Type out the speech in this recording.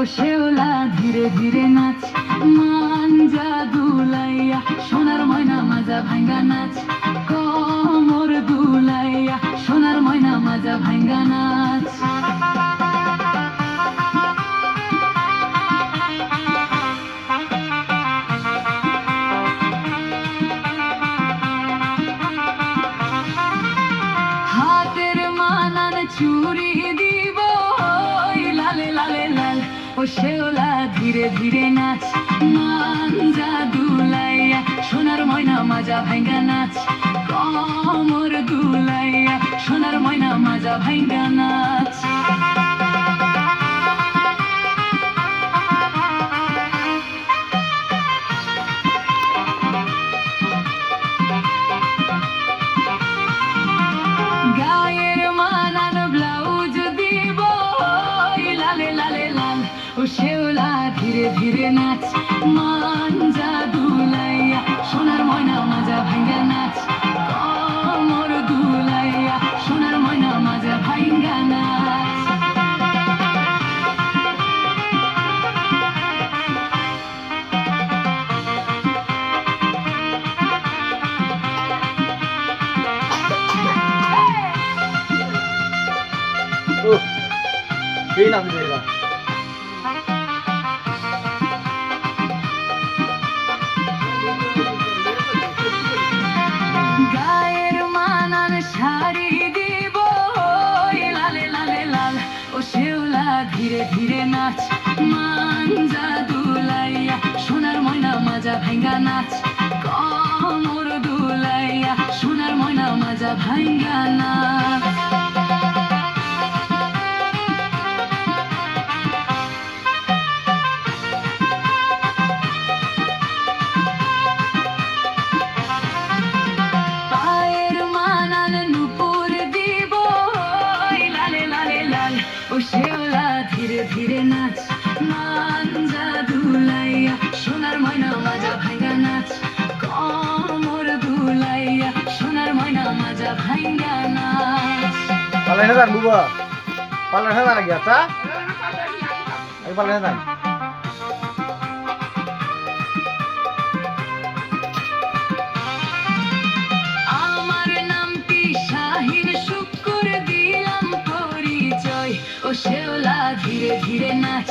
শেওলা ধীরে ধীরে নাচ, মাঞ্জা দুলাইয়া সোনার ময়না মাজা ভাঙ্গা নাচ, কোমর দুলাইয়া সোনার ময়না মাজা ভাঙ্গা নাচ। হাতের মানান চুরি দিব লালে লালে লাল, ও শেওলা ধীরে ধীরে নাচ, মাঞ্জা দুলাইয়া সোনার ময়না মাজা ভাঙ্গা নাচ, কোমর দুলাইয়া সোনার ময়না মাজা ভাঙ্গা নাচ। গায়ের মানান ব্লাউজ দিব লালে লালে লাল, ও শেওলা ধীরে ধীরে নাচ, মাঞ্জা দুলাইয়া সোনার ময়না মাজা ভাঙ্গা নাচ, কোমর দুলাইয়া সোনার ময়না মাজা ভাঙ্গা নাচ। এই নাম দিবা গায়ের মানান শাড়ি দিব লালে লালে লাল, ও শেওলা ধীরে ধীরে নাচ, মাঞ্জা দুলাইয়া সোনার ময়না মাজা ভাঙ্গা নাচ, কোমর দুলাইয়া সোনার ময়না মাজা ভাঙ্গা নাচ। ও শেওলা ধীরে ধীরে নাচ, মাঞ্জা দুলাইয়া সোনার ময়না মাজা ভাঙ্গা নাচ, কোমর দুলাইয়া সোনার ময়না মাজা ভাঙ্গা নাচ। পালা না বুবা, পালা না নাকি আচ্ছা এই পালা না। আমার নামটি শাহিন শুক্র দিলাম পরিচয়, ও শেওলা ধীরে ধীরে নাচ,